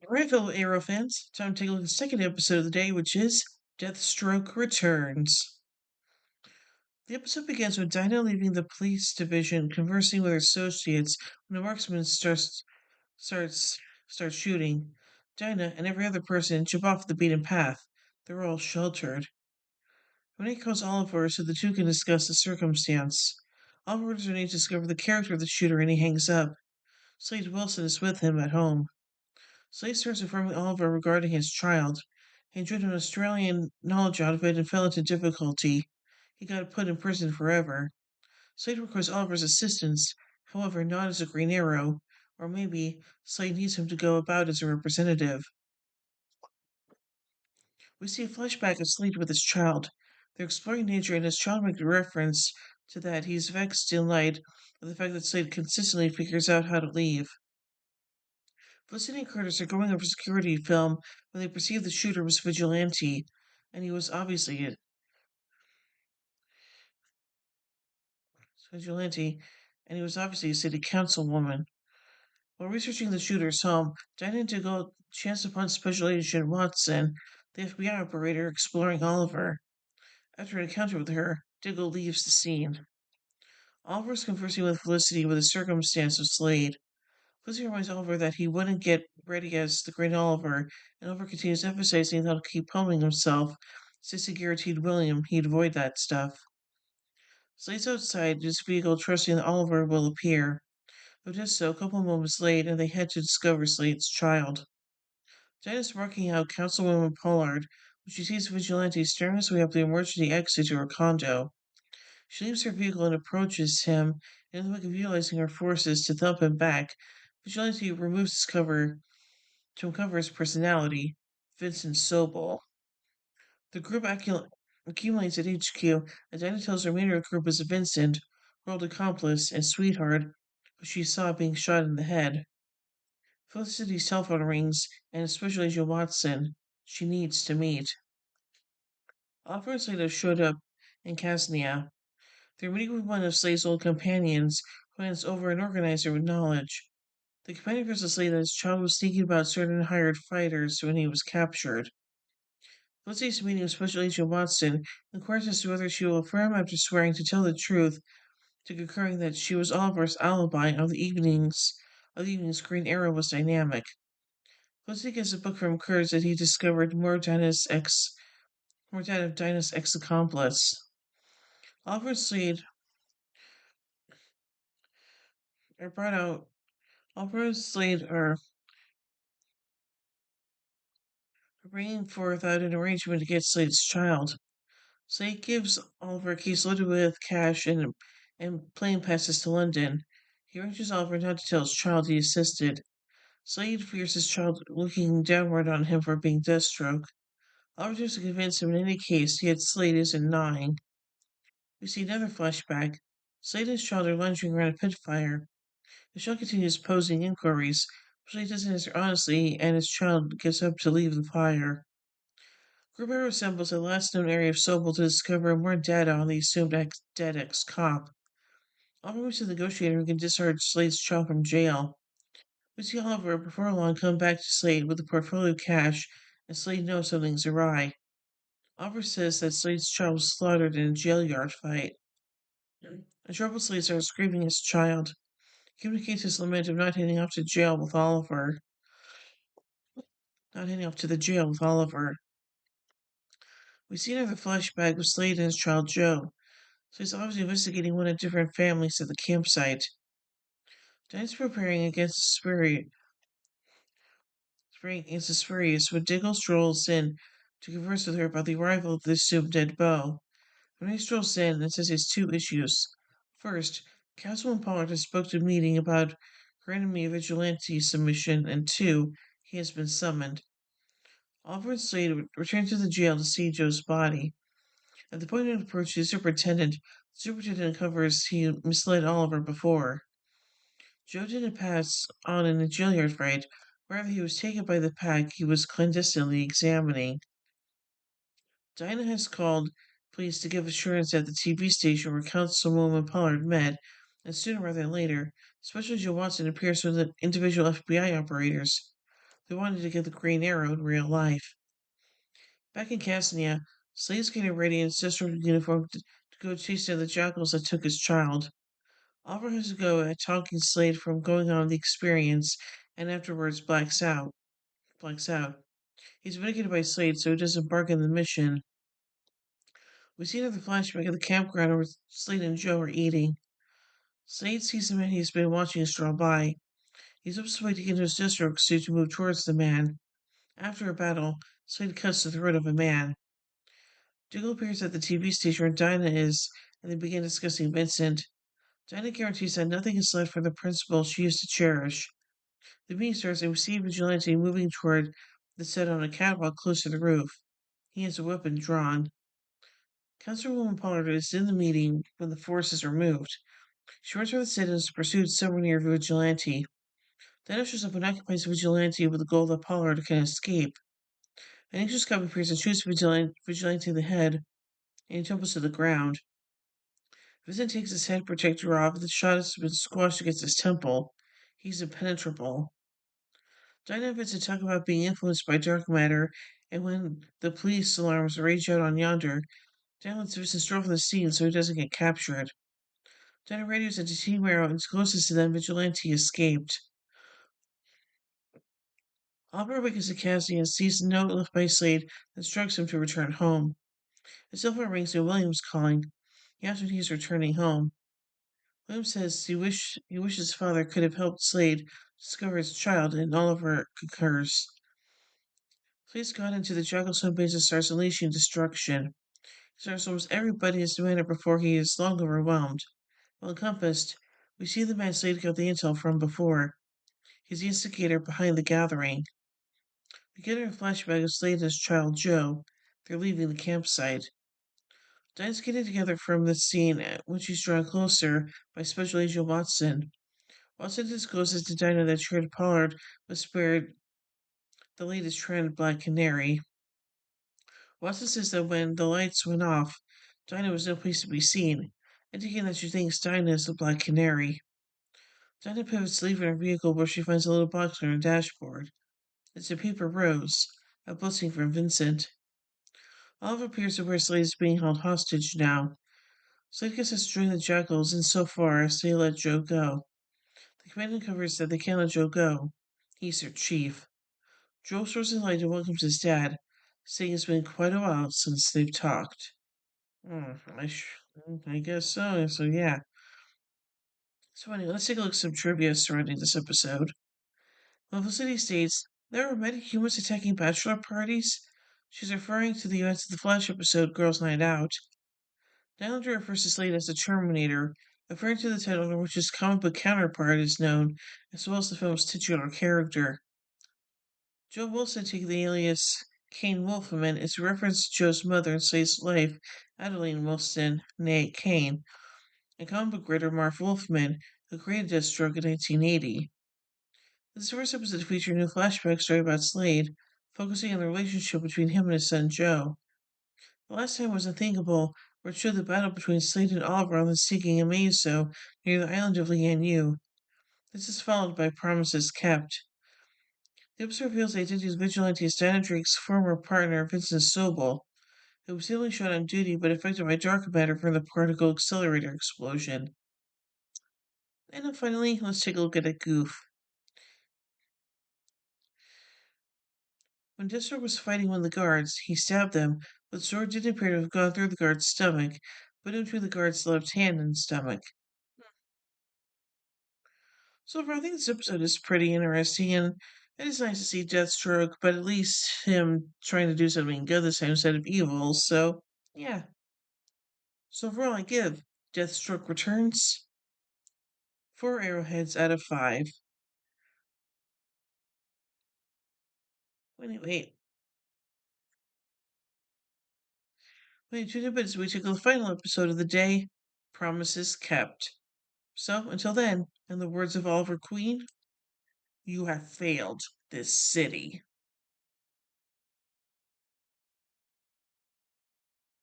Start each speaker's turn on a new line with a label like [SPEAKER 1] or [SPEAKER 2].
[SPEAKER 1] Alright, fellow Arrow fans, time to take a look at the second episode of the day, which is Deathstroke Returns. The episode begins with Dinah leaving the police division, conversing with her associates when a marksman starts starts shooting. Dinah and every other person jump off the beaten path. They're all sheltered. Renee calls Oliver so the two can discuss the circumstance. Oliver orders Renee to discover the character of the shooter and he hangs up. Slade Wilson is with him at home. Slade starts informing Oliver regarding his child. He enjoyed an Australian knowledge out of it and fell into difficulty. He got put in prison forever. Slade requests Oliver's assistance, however, not as a Green Arrow, or maybe Slade needs him to go about as a representative. We see a flashback of Slade with his child. They're exploring nature, and his child makes a reference to that he's vexed in light of the fact that Slade consistently figures out how to leave. Felicity and Curtis are going over security film when they perceive the shooter was vigilante, and he was obviously a vigilante, and he was obviously a city councilwoman. While researching the shooter's home, Dinah and Diggle chance upon Special Agent Watson, the FBI operator exploring Oliver. After an encounter with her, Diggle leaves the scene. Oliver is conversing with Felicity with the circumstance of Slade. Felicity reminds Oliver that he wouldn't get ready as the Great Oliver, and Oliver continues emphasizing that he'll keep humbling himself, since he guaranteed William he'd avoid that stuff. Slade's outside his vehicle, trusting that Oliver will appear. Who does so a couple moments late, and they head to discover Slade's child. Dinah's marking out Councilwoman Pollard when she sees Vigilante staring his way up the emergency exit to her condo. She leaves her vehicle and approaches him, and in the wake of utilizing her forces to thump him back, Vigilante removes his cover to uncover his personality, Vincent Sobel. The group accumulates at HQ, and Dinah tells the remainder of the group is Vincent, her old accomplice and sweetheart, who she saw being shot in the head. Felicity's cell phone rings, and Special Agent Watson she needs to meet. Oliver and Slade have showed up in Casnia. They're meeting with one of Slade's old companions, who hands over an organizer with knowledge. The companion reveals to Slade that his child was thinking about certain hired fighters when he was captured. Felicity's meeting with Special Agent Watson inquires as to whether she will affirm after swearing to tell the truth, to concurring that she was Oliver's alibi of the evening's Green Arrow was dynamic. Felicity gets a book from Kurtz that he discovered more of Dinah's ex-accomplice. Oliver and Slade are brought out. Oliver and Slade are bringing forth out an arrangement to get Slade's child. Slade gives Oliver a case loaded with cash and plane passes to London. He urges Oliver not to tell his child he assisted. Slade fears his child looking downward on him for being Deathstroke. Oliver tries to convince him in any case, yet Slade isn't gnawing. We see another flashback. Slade and his child are lunging around a pit fire. The child continues posing inquiries, but Slade doesn't answer honestly, and his child gets up to leave the fire. Group Arrow assembles at the last known area of Sobel to discover more data on the assumed dead ex-cop. Oliver moves to the negotiator who can discharge Slade's child from jail. We see Oliver before long come back to Slade with a portfolio of cash, and Slade knows something's awry. Oliver says that Slade's child was slaughtered in a jail yard fight. A troubled Slade starts screaming his child. He communicates his lament of not heading off to jail with Oliver. Not heading off to the jail with Oliver. We see another flashback of Slade and his child Joe. So he's obviously investigating one of different families at the campsite. Diane's preparing against the Spurious when Diggle strolls in to converse with her about the arrival of the assumed dead Beau. When he strolls in and says he has two issues. First, Councilman Pollard has spoke to a meeting about her enemy vigilante submission, and two, he has been summoned. Oliver and Slade return to the jail to see Joe's body. At the point of approach to the superintendent uncovers he misled Oliver before. Joe didn't pass on in a jailyard fight, rather he was taken by the pack he was clandestinely examining. Dinah has called police to give assurance at the TV station where Councilwoman Pollard met, and sooner rather than later, Special Agent Watson appears with the individual FBI operators. They wanted to get the Green Arrow in real life. Back in Casania, Slade's getting ready in his sister's uniform to go chase down the jackals that took his child. Oliver has to go at talking Slade from going on the experience and afterwards blacks out. He's vindicated by Slade, so he doesn't bargain the mission. We see another flashback at the campground where Slade and Joe are eating. Slade sees the man he's been watching draw by. He's up to get into his Deathstroke suit to move towards the man. After a battle, Slade cuts the throat of a man. Diggle appears at the TV station where Dinah is, and they begin discussing Vincent. Dinah guarantees that nothing is left from the principal she used to cherish. The meeting starts, and we see Vigilante moving toward the set on a catwalk close to the roof. He has a weapon drawn. Councilwoman Pollard is in the meeting when the force is removed. She runs for the set and is pursued somewhere near Vigilante. Dinah shows up and occupies Vigilante with the goal that Pollard can escape. An anxious cop appears and shoots Vigilante in the head, and he tumbles to the ground. Vincent takes his head protector off, but the shot has been squashed against his temple. He's impenetrable. Dinah and Vincent talk about being influenced by dark matter, and when the police alarms rage out on yonder, Dinah lets Vincent stroll from the scene so he doesn't get captured. Dinah radios into Team Arrow and closest to them, Vigilante escaped. Oliver awakens to Cassie and sees the note left by Slade and instructs him to return home. His cell phone rings and William's calling. He asks when he's returning home. William says he wishes his father could have helped Slade discover his child, and Oliver concurs. Slade's gone into the Jackalstone base and starts unleashing destruction. He starts almost everybody has demanded before he is long overwhelmed. Well encompassed, we see the man Slade got the intel from before. He's the instigator behind the gathering. We get a flashback of Slade and his child Joe. They're leaving the campsite. Dinah's getting together from the scene when she's drawn closer by Special Agent Watson. Watson discloses to Dinah that Sheriff Pollard was spared the latest trend, Black Canary. Watson says that when the lights went off, Dinah was no place to be seen, indicating that she thinks Dinah is the Black Canary. Dinah pivots to leave in her vehicle where she finds a little box on her dashboard. It's a paper rose, a blessing from Vincent. Oliver appears to where Slade is being held hostage now. Slade gets us to join the Jackals insofar as they let Joe go. The command uncovers that they can't let Joe go. He's their chief. Joe throws his light and welcomes his dad, saying it's been quite a while since they've talked. I guess so. So yeah. So anyway, let's take a look at some trivia surrounding this episode. Well, Felicity states, there are many humans attacking bachelor parties. She's referring to the events of the Flash episode Girls' Night Out. Nylander refers to Slade as the Terminator, referring to the title in which his comic book counterpart is known, as well as the film's titular character. Joe Wilson, taking the alias Kane Wolfman, is a reference to Joe's mother in Slade's life, Adeline Wilson, née Kane, and comic book writer Marv Wolfman, who created Deathstroke in 1980. This first episode featured a new flashback story about Slade, focusing on the relationship between him and his son Joe. The last time was Unthinkable, where it showed the battle between Slade and Oliver on the sinking Amazo near the island of Lian. This is followed by Promises Kept. The episode reveals the identity of Vigilante as Dinah Drake's former partner, Vincent Sobel, who was only shot on duty but affected by dark matter from the particle accelerator explosion. And then finally, let's take a look at a goof. When Deathstroke was fighting one of the guards, he stabbed them, but the sword didn't appear to have gone through the guard's stomach, but into the guard's left hand and stomach. So overall, I think this episode is pretty interesting, and it is nice to see Deathstroke, but at least him trying to do something good this time instead of evil, so yeah. So overall, I give Deathstroke Returns 4 arrowheads out of 5. Anyway, wait 2 minutes, we take the final episode of the day, Promises Kept. So, until then, in the words of Oliver Queen, you have failed this city.